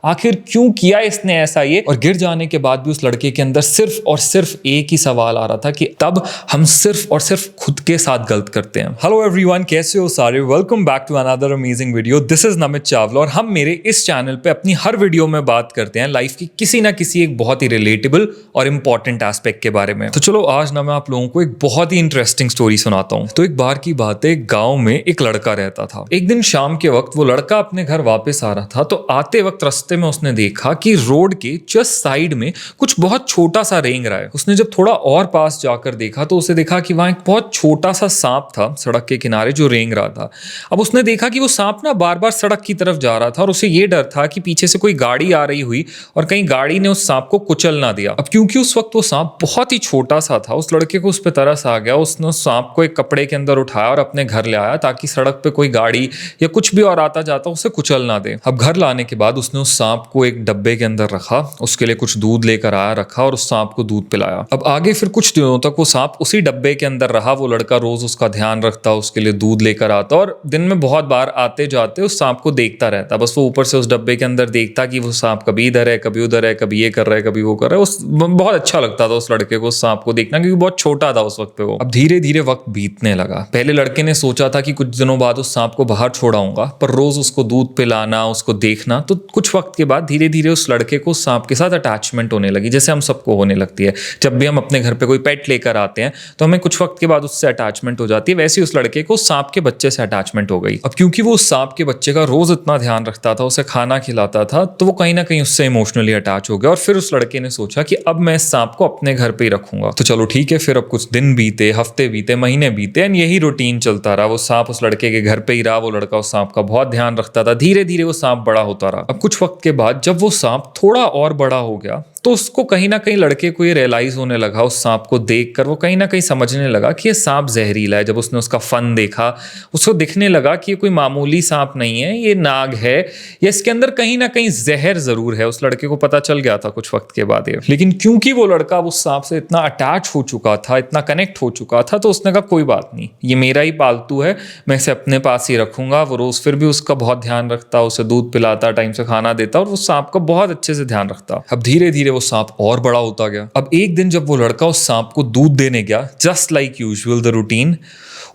आखिर क्यों किया इसने ऐसा ये। और गिर जाने के बाद भी उस लड़के के अंदर सिर्फ और सिर्फ एक ही सवाल आ रहा था कि तब हम सिर्फ और सिर्फ खुद के साथ गलत करते हैं। हेलो एवरीवन, कैसे हो सारे। Welcome back to another amazing video. This is Namit Chawla और हम मेरे इस चैनल पे अपनी हर वीडियो में बात करते हैं लाइफ की किसी ना किसी एक बहुत ही रिलेटेबल और इंपॉर्टेंट एस्पेक्ट के बारे में। तो चलो आज ना मैं आप लोगों को एक बहुत ही इंटरेस्टिंग स्टोरी सुनाता हूँ। तो एक बार की बात है, गाँव में एक लड़का रहता था। एक दिन शाम के वक्त वो लड़का अपने घर वापस आ रहा था, तो आते वक्त रास्ते में उसने देखा कि रोड के जस्ट साइड में कुछ बहुत छोटा सा रेंग रहा है। उसने जब थोड़ा और पास जाकर देखा तो उसे देखा कि वहां एक बहुत छोटा सा सांप था सड़क के किनारे जो रेंग रहा था। अब उसने देखा कि वो सांप ना बार बार सड़क की तरफ जा रहा था और उसे ये डर था कि पीछे से कोई गाड़ी आ रही हुई और कहीं गाड़ी ने उस सांप को कुचल ना दिया। अब क्योंकि उस वक्त वो सांप बहुत ही छोटा सा था, उस लड़के को उस पर तरस आ गया। उसने उस सांप को एक कपड़े के अंदर उठाया और अपने घर ले आया ताकि सड़क पे कोई गाड़ी या कुछ भी और आता जाता उसे कुचल ना दे। अब घर लाने के बाद उसने उस सांप को एक डब्बे के अंदर रखा, उसके लिए कुछ दूध लेकर आया, रखा और उस सांप को दूध पिलाया। अब आगे फिर कुछ दिनों तक वो सांप उसी डब्बे के अंदर रहा। वो लड़का रोज उसका ध्यान रखता, उसके लिए दूध लेकर आता और दिन में बहुत बार आते जाते उस सांप को देखता रहता। बस वो ऊपर से उस डब्बे के अंदर देखता कि वो सांप कभी इधर है, कभी उधर है, कभी ये कर रहा है, कभी वो कर रहा है। बहुत अच्छा लगता था उस लड़के को उस सांप को देखना, क्योंकि बहुत छोटा था उस वक्त पे वो। अब धीरे धीरे वक्त बीतने लगा। पहले लड़के ने सोचा था कि कुछ दिनों बाद उस सांप को बाहर छोड़ाऊंगा, पर रोज उसको दूध पिलाना, उसको देखना, तो कुछ वक्त के बाद धीरे धीरे उस लड़के को सांप के साथ अटैचमेंट होने लगी, जैसे हम सबको होने लगती है। जब भी हम अपने घर पे कोई पेट लेकर आते हैं तो हमें कुछ वक्त के बाद उससे अटैचमेंट हो जाती है। वैसे उस लड़के को सांप के बच्चे से अटैचमेंट हो गई। अब क्योंकि वो उस सांप के बच्चे का रोज इतना ध्यान रखता था, उसे खाना खिलाता था, तो वो कहीं ना कहीं उससे इमोशनली अटैच हो गया। और फिर उस लड़के ने सोचा कि अब मैं इस सांप को अपने घर पे ही रखूंगा। तो चलो ठीक है, फिर अब कुछ दिन बीते, हफ्ते बीते, महीने बीते, एंड यही रूटीन चलता रहा। वो सांप उस लड़के के घर पे ही रहा। वो लड़का उस सांप का बहुत ध्यान रखता था। धीरे धीरे वो सांप बड़ा होता रहा। अब कुछ वक्त के बाद जब वो सांप थोड़ा और बड़ा हो गया तो उसको कहीं ना कहीं लड़के को ये रियलाइज होने लगा, उस सांप को देखकर वो कहीं ना कहीं समझने लगा कि ये सांप जहरीला है। जब उसने उसका फन देखा, उसको दिखने लगा कि ये कोई मामूली सांप नहीं है, ये नाग है, या इसके अंदर कहीं ना कहीं जहर जरूर है। उस लड़के को पता चल गया था कुछ वक्त के बाद ये। लेकिन क्योंकि वो लड़का उस सांप से इतना अटैच हो चुका था, इतना कनेक्ट हो चुका था, तो उसने कहा कोई बात नहीं, ये मेरा ही पालतू है, मैं इसे अपने पास ही रखूंगा। वो रोज फिर भी उसका बहुत ध्यान रखता, उसे दूध पिलाता, टाइम से खाना देता और उस सांप का बहुत अच्छे से ध्यान रखता। अब धीरे धीरे वो सांप और बड़ा होता गया। अब एक दिन जब वो लड़का उस सांप को दूध देने गया, just like usual the routine,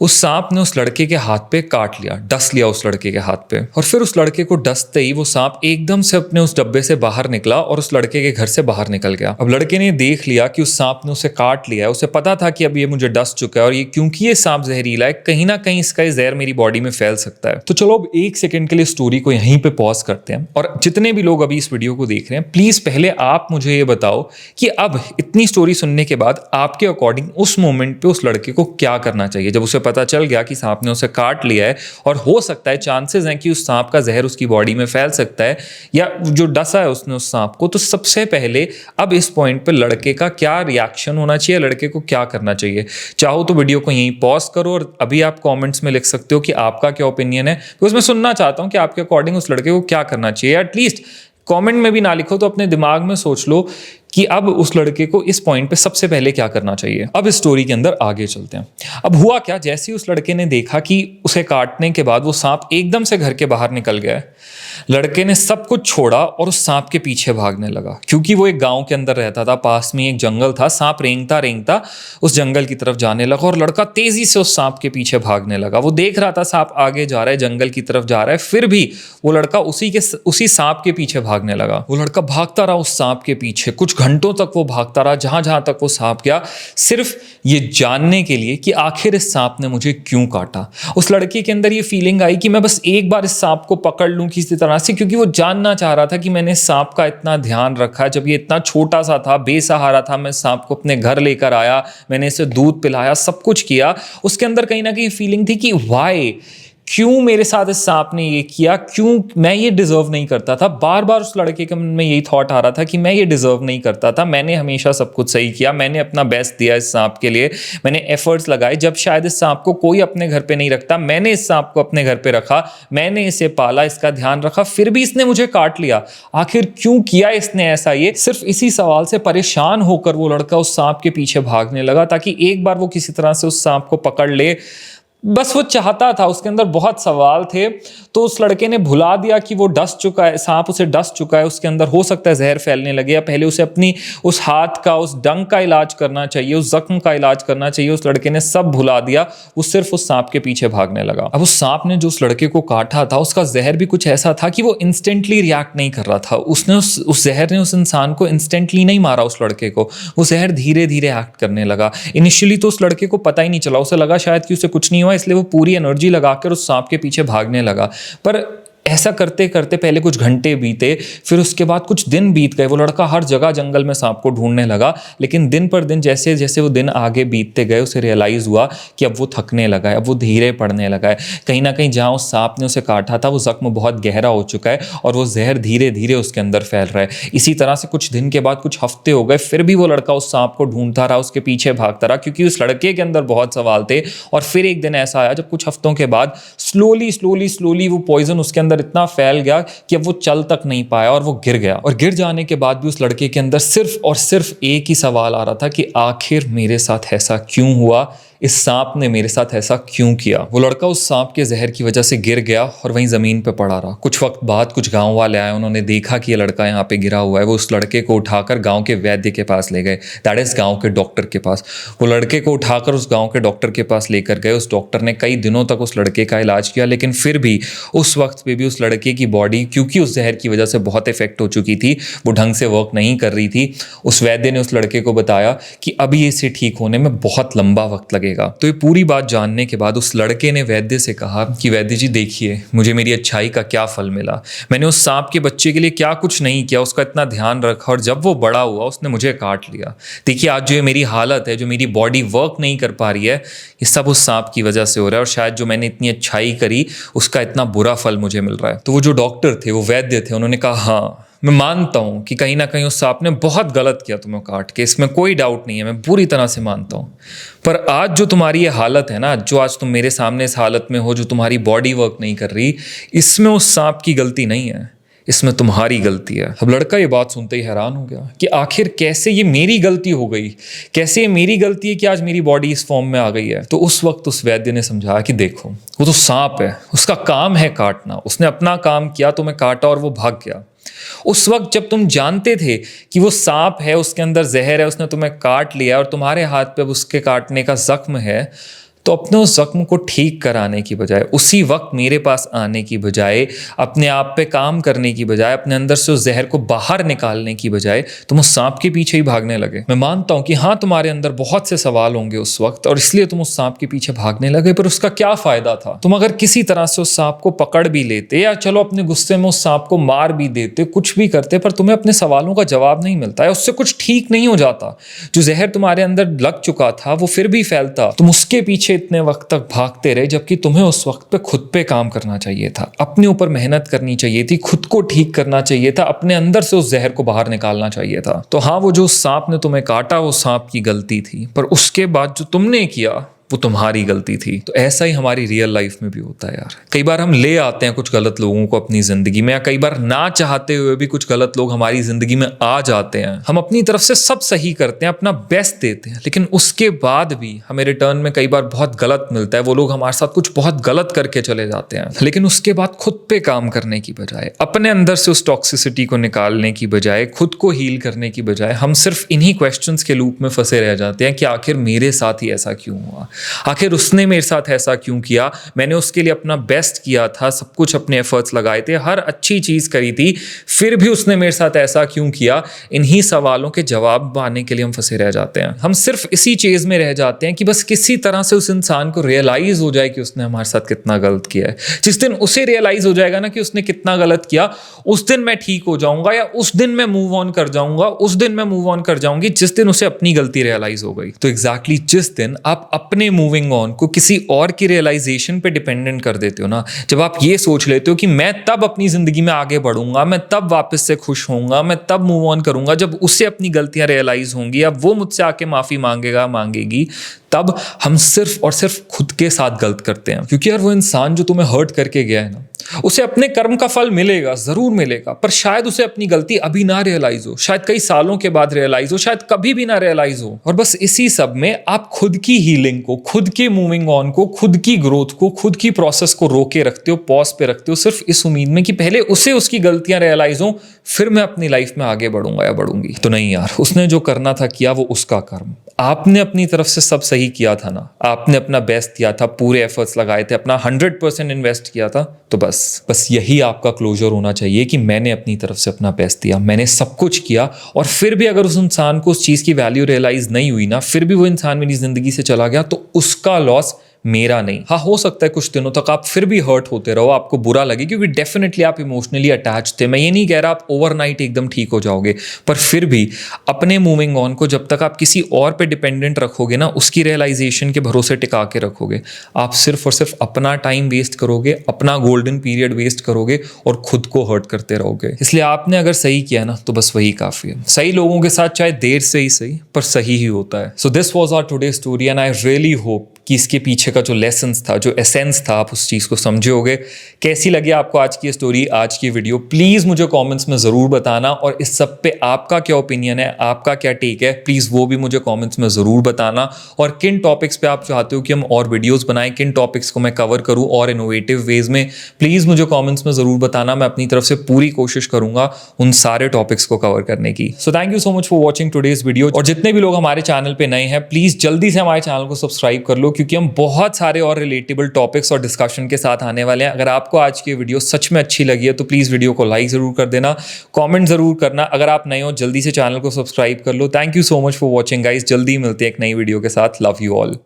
उस सांप ने उस लड़के के हाथ पे काट लिया, डस लिया उस लड़के के हाथ पे। और फिर उस लड़के को डसते ही वो सांप एकदम से अपने उस डब्बे से बाहर निकला और उस लड़के के घर से बाहर निकल गया। अब लड़के ने देख लिया कि उस सांप ने उसे काट लिया है। उसे पता था कि अब ये मुझे डस चुका है और ये क्योंकि ये सांप जहरीला है, कहीं ना कहीं इसका जहर मेरी बॉडी में फैल सकता है। तो चलो अब एक सेकंड के लिए स्टोरी को यहीं पे पॉज करते हैं। और जितने भी लोग अभी इस वीडियो को देख रहे हैं, प्लीज पहले आप मुझे ये बताओ कि अब इतनी स्टोरी सुनने के बाद आपके अकॉर्डिंग उस मोमेंट पे उस लड़के को क्या करना चाहिए, जब उसे पता चल गया कि सांप ने उसे काट लिया है और हो सकता है, चांसेस हैं कि उस सांप का जहर उसकी बॉडी में फैल सकता है, या जो डसा है उसने उस सांप को। तो सबसे पहले अब इस पॉइंट पे लड़के का क्या रिएक्शन होना चाहिए, लड़के को क्या करना चाहिए। चाहो तो वीडियो को यहीं पॉज करो और अभी आप कमेंट्स में लिख सकते हो कि आपका क्या ओपिनियन है, बिकॉज मैं सुनना चाहता हूं कि आपके अकॉर्डिंग उस लड़के को क्या करना चाहिए। एटलीस्ट कमेंट में भी ना लिखो तो अपने दिमाग में सोच लो कि अब उस लड़के को इस पॉइंट पे सबसे पहले क्या करना चाहिए। अब इस स्टोरी के अंदर आगे चलते हैं। अब हुआ क्या, जैसे ही उस लड़के ने देखा कि उसे काटने के बाद वो सांप एकदम से घर के बाहर निकल गया है, लड़के ने सब कुछ छोड़ा और उस सांप के पीछे भागने लगा। क्योंकि वो एक गांव के अंदर रहता था, पास में एक जंगल था। सांप रेंगता रेंगता उस जंगल की तरफ जाने लगा और लड़का तेजी से उस सांप के पीछे भागने लगा। वो देख रहा था सांप आगे जा रहा है, जंगल की तरफ जा रहा है, फिर भी वो लड़का उसी सांप के पीछे भागने लगा। वो लड़का भागता रहा उस सांप के पीछे, कुछ घंटों तक वो भागता रहा, जहां जहां तक वो सांप गया, सिर्फ ये जानने के लिए कि आखिर इस सांप ने मुझे क्यों काटा। उस लड़के के अंदर ये फीलिंग आई कि मैं बस एक बार इस सांप को पकड़ लूं किसी तरह से, क्योंकि वो जानना चाह रहा था कि मैंने सांप का इतना ध्यान रखा, जब ये इतना छोटा सा था, बेसहारा था, मैं सांप को अपने घर लेकर आया, मैंने इसे दूध पिलाया, सब कुछ किया। उसके अंदर कहीं ना कहीं फीलिंग थी कि वाई, क्यों मेरे साथ इस सांप ने ये किया, क्यों मैं ये डिजर्व नहीं करता था। बार बार उस लड़के के मन में यही थॉट आ रहा था कि मैं ये डिजर्व नहीं करता था, मैंने हमेशा सब कुछ सही किया, मैंने अपना बेस्ट दिया इस सांप के लिए, मैंने एफर्ट्स लगाए। जब शायद इस सांप को कोई अपने घर पे नहीं रखता, मैंने इस सांप को अपने घर पे रखा, मैंने इसे पाला, इसका ध्यान रखा, फिर भी इसने मुझे काट लिया। आखिर क्यों किया इसने ऐसा। ये सिर्फ इसी सवाल से परेशान होकर वो लड़का उस सांप के पीछे भागने लगा ताकि एक बार वो किसी तरह से उस सांप को पकड़ ले, बस वो चाहता था, उसके अंदर बहुत सवाल थे, तो उस लड़के ने भुला दिया कि वो डस चुका है, सांप उसे डस चुका है, उसके अंदर हो सकता है जहर फैलने लगे, या पहले उसे अपनी उस हाथ का, उस डंक का इलाज करना चाहिए, उस जख्म का इलाज करना चाहिए। उस लड़के ने सब भुला दिया, वो सिर्फ उस सांप के पीछे भागने लगा। अब उस सांप ने जो उस लड़के को काटा था, उसका जहर भी कुछ ऐसा था कि वो इंस्टेंटली रिएक्ट नहीं कर रहा था। उसने उस जहर ने उस इंसान को इंस्टेंटली नहीं मारा, उस लड़के को। वो जहर धीरे धीरे एक्ट करने लगा। इनिशियली तो उस लड़के को पता ही नहीं चला, उसे लगा शायद कि उसे कुछ नहीं हुआ, इसलिए वो पूरी एनर्जी लगाकर उस सांप के पीछे भागने लगा। पर ऐसा करते करते पहले कुछ घंटे बीते, फिर उसके बाद कुछ दिन बीत गए। वो लड़का हर जगह जंगल में सांप को ढूंढने लगा, लेकिन दिन पर दिन जैसे जैसे वो दिन आगे बीतते गए, उसे रियलाइज़ हुआ कि अब वो थकने लगा है, अब वो धीरे पड़ने लगा है। कहीं ना कहीं जहाँ उस सांप ने उसे काटा था, वो जख्म बहुत गहरा हो चुका है और वो जहर धीरे धीरे उसके अंदर फैल रहा है। इसी तरह से कुछ दिन के बाद, कुछ हफ्ते हो गए, फिर भी वो लड़का उस सांप को ढूंढता रहा, उसके पीछे भागता रहा, क्योंकि उस लड़के के अंदर बहुत सवाल थे। और फिर एक दिन ऐसा आया जब कुछ हफ्तों के बाद स्लोली स्लोली स्लोली वो पॉइजन उसके अंदर इतना फैल गया कि अब वो चल तक नहीं पाया और वो गिर गया। और गिर जाने के बाद भी उस लड़के के अंदर सिर्फ और सिर्फ एक ही सवाल आ रहा था कि आखिर मेरे साथ ऐसा क्यों हुआ, इस सांप ने मेरे साथ ऐसा क्यों किया। वो लड़का उस सांप के जहर की वजह से गिर गया और वहीं जमीन पे पड़ा रहा। कुछ वक्त बाद कुछ गांव वाले आए, उन्होंने देखा कि ये लड़का यहाँ पे गिरा हुआ है। वो उस लड़के को उठाकर गांव के वैद्य के पास ले गए, दैट इज गांव के डॉक्टर के पास। वो लड़के को उठाकर उस गांव के डॉक्टर के पास लेकर गए। उस डॉक्टर ने कई दिनों तक उस लड़के का इलाज किया, लेकिन फिर भी उस वक्त पे भी उस लड़के की बॉडी, क्योंकि उस जहर की वजह से बहुत इफेक्ट हो चुकी थी, वो ढंग से वर्क नहीं कर रही थी। उस वैद्य ने उस लड़के को बताया कि अभी इसे ठीक होने में बहुत लंबा वक्त लगेगा। तो ये पूरी बात जानने के बाद उस लड़के ने वैद्य से कहा कि वैद्य जी देखिए, मुझे मेरी अच्छाई का क्या फल मिला। मैंने उस सांप के बच्चे के लिए क्या कुछ नहीं किया, उसका इतना ध्यान रखा, और जब वो बड़ा हुआ उसने मुझे काट लिया। देखिए आज जो ये मेरी हालत है, जो मेरी बॉडी वर्क नहीं कर पा रही है, ये सब उस सांप की वजह से हो रहा है, और शायद जो मैंने इतनी अच्छाई करी उसका इतना बुरा फल मुझे मिल रहा है। तो वो जो डॉक्टर थे, वो वैद्य थे, उन्होंने कहा हाँ मैं मानता हूँ कि कहीं ना कहीं उस सांप ने बहुत गलत किया तुम्हें काट के, इसमें कोई डाउट नहीं है, मैं पूरी तरह से मानता हूँ। पर आज जो तुम्हारी ये हालत है ना, जो आज तुम मेरे सामने इस हालत में हो, जो तुम्हारी बॉडी वर्क नहीं कर रही, इसमें उस सांप की गलती नहीं है, इसमें तुम्हारी गलती है। अब लड़का ये बात सुनते ही हैरान हो गया कि आखिर कैसे ये मेरी गलती हो गई, कैसे ये मेरी गलती है कि आज मेरी बॉडी इस फॉर्म में आ गई है। तो उस वक्त उस वैद्य ने समझाया कि देखो, वो तो सांप है, उसका काम है काटना, उसने अपना काम किया, तुम्हें काटा और वो भाग गया। उस वक्त जब तुम जानते थे कि वो सांप है, उसके अंदर जहर है, उसने तुम्हें काट लिया और तुम्हारे हाथ पे उसके काटने का जख्म है, तो अपने उस जख्म को ठीक कराने की बजाय, उसी वक्त मेरे पास आने की बजाय, अपने आप पे काम करने की बजाय, अपने अंदर से उस जहर को बाहर निकालने की बजाय तुम उस सांप के पीछे ही भागने लगे। मैं मानता हूं कि हाँ, तुम्हारे अंदर बहुत से सवाल होंगे उस वक्त और इसलिए तुम उस सांप के पीछे भागने लगे, पर उसका क्या फायदा था? तुम अगर किसी तरह से उस सांप को पकड़ भी लेते, या चलो अपने गुस्से में उस सांप को मार भी देते, कुछ भी करते, पर तुम्हें अपने सवालों का जवाब नहीं मिलता है, उससे कुछ ठीक नहीं हो जाता। जो जहर तुम्हारे अंदर लग चुका था वो फिर भी फैलता, तुम उसके पीछे इतने वक्त तक भागते रहे, जबकि तुम्हें उस वक्त पे खुद पे काम करना चाहिए था, अपने ऊपर मेहनत करनी चाहिए थी, खुद को ठीक करना चाहिए था, अपने अंदर से उस जहर को बाहर निकालना चाहिए था। तो हाँ, वो जो सांप ने तुम्हें काटा वो सांप की गलती थी, पर उसके बाद जो तुमने किया वो तुम्हारी गलती थी। तो ऐसा ही हमारी रियल लाइफ में भी होता है यार। कई बार हम ले आते हैं कुछ गलत लोगों को अपनी जिंदगी में, या कई बार ना चाहते हुए भी कुछ गलत लोग हमारी जिंदगी में आ जाते हैं। हम अपनी तरफ से सब सही करते हैं, अपना बेस्ट देते हैं, लेकिन उसके बाद भी हमें रिटर्न में कई बार बहुत गलत मिलता है। वो लोग हमारे साथ कुछ बहुत गलत करके चले जाते हैं, लेकिन उसके बाद खुद पे काम करने की बजाय, अपने अंदर से उस टॉक्सिसिटी को निकालने की बजाय, खुद को हील करने की बजाय, हम सिर्फ इन्हीं क्वेश्चंस के लूप में फंसे रह जाते हैं कि आखिर मेरे साथ ही ऐसा क्यों हुआ, आखिर उसने मेरे साथ ऐसा क्यों किया, मैंने उसके लिए अपना बेस्ट किया था, सब कुछ अपने एफर्ट्स लगाए थे, हर अच्छी चीज़ करी थी, फिर भी उसने मेरे साथ ऐसा क्यों किया। इन्हीं सवालों के जवाब पाने के लिए हम फंसे रह जाते हैं। हम सिर्फ इसी चीज़ में रह जाते हैं कि बस किसी तरह से उस इंसान को रियलाइज़ हो जाए कि उसने हमारे साथ कितना गलत किया है। जिस दिन उसे रियलाइज़ हो जाएगा ना कि उसने कितना गलत किया, उस दिन मैं ठीक हो जाऊंगा, या उस दिन मैं मूव ऑन कर जाऊंगा, उस दिन मैं मूव ऑन कर जाऊंगी जिस दिन उसे अपनी गलती रियलाइज़ हो गई। तो एग्जैक्टली जिस दिन आप अपने मूविंग ऑन को किसी और की रियलाइजेशन पे डिपेंडेंट कर देते हो ना, जब आप ये सोच लेते हो कि मैं तब अपनी जिंदगी में आगे बढ़ूंगा, मैं तब वापस से खुश होऊंगा, मैं तब मूव ऑन करूंगा जब उसे अपनी गलतियां रियलाइज होंगी, या वो मुझसे आके माफी मांगेगा, मांगेगी, तब हम सिर्फ और सिर्फ खुद के साथ गलत करते हैं। क्योंकि यार वो इंसान जो तुम्हें हर्ट करके गया है ना, उसे अपने कर्म का फल मिलेगा, जरूर मिलेगा, पर शायद उसे अपनी गलती अभी ना रियलाइज हो, शायद कई सालों के बाद रियलाइज हो, शायद कभी भी ना रियलाइज हो। और बस इसी सब में आप खुद की हीलिंग को, खुद के मूविंग ऑन को, खुद की ग्रोथ को, खुद की प्रोसेस को रोके रखते हो, पॉज पे रखते हो, सिर्फ इस उम्मीद में कि पहले उसे उसकी गलतियां रियलाइज हो, फिर मैं अपनी लाइफ में आगे बढ़ूंगा या बढ़ूंगी। तो नहीं यार, उसने जो करना था किया, वो उसका कर्म। आपने अपनी तरफ से सब सही किया था ना, आपने अपना बेस्ट दिया था, पूरे एफर्ट्स लगाए थे, अपना 100% इन्वेस्ट किया था, तो बस यही आपका क्लोजर होना चाहिए कि मैंने अपनी तरफ से अपना बेस्ट दिया, मैंने सब कुछ किया। और फिर भी अगर उस इंसान को उस चीज़ की वैल्यू रियलाइज नहीं हुई ना, फिर भी वो इंसान मेरी जिंदगी से चला गया, तो उसका लॉस, मेरा नहीं। हाँ, हो सकता है कुछ दिनों तक आप फिर भी हर्ट होते रहो, आपको बुरा लगे, क्योंकि डेफिनेटली आप इमोशनली अटैच थे। मैं ये नहीं कह रहा आप ओवरनाइट एकदम ठीक हो जाओगे, पर फिर भी अपने मूविंग ऑन को जब तक आप किसी और पे डिपेंडेंट रखोगे ना, उसकी रियलाइजेशन के भरोसे टिका के रखोगे, आप सिर्फ और सिर्फ अपना टाइम वेस्ट करोगे, अपना गोल्डन पीरियड वेस्ट करोगे और खुद को हर्ट करते रहोगे। इसलिए आपने अगर सही किया ना, तो बस वही काफी है। सही लोगों के साथ चाहे देर से ही सही, पर सही ही होता है। So this was our today story and I really hope कि इसके पीछे का जो लेसन्स था, जो एसेंस था, आप उस चीज़ को समझे होगे। कैसी लगी आपको आज की स्टोरी, आज की वीडियो, प्लीज़ मुझे कमेंट्स में ज़रूर बताना। और इस सब पे आपका क्या ओपिनियन है, आपका क्या टेक है, प्लीज़ वो भी मुझे कमेंट्स में ज़रूर बताना। और किन टॉपिक्स पे आप चाहते हो कि हम और वीडियोज़ बनाएं, किन टॉपिक्स को मैं कवर करूँ और इनोवेटिव वेज में, प्लीज़ मुझे कॉमेंट्स में ज़रूर बताना। मैं अपनी तरफ से पूरी कोशिश करूँगा उन सारे टॉपिक्स को कवर करने की। So thank you so much for watching today's video. और जितने भी लोग हमारे चैनल पे नए हैं, प्लीज़ जल्दी से हमारे चैनल को सब्सक्राइब कर लो, क्योंकि हम बहुत सारे और रिलेटेबल टॉपिक्स और डिस्कशन के साथ आने वाले हैं। अगर आपको आज की वीडियो सच में अच्छी लगी है तो प्लीज़ वीडियो को लाइक ज़रूर कर देना, कमेंट ज़रूर करना। अगर आप नए हो, जल्दी से चैनल को सब्सक्राइब कर लो। Thank you so much for watching guys. जल्दी मिलते हैं एक नई वीडियो के साथ। Love you all.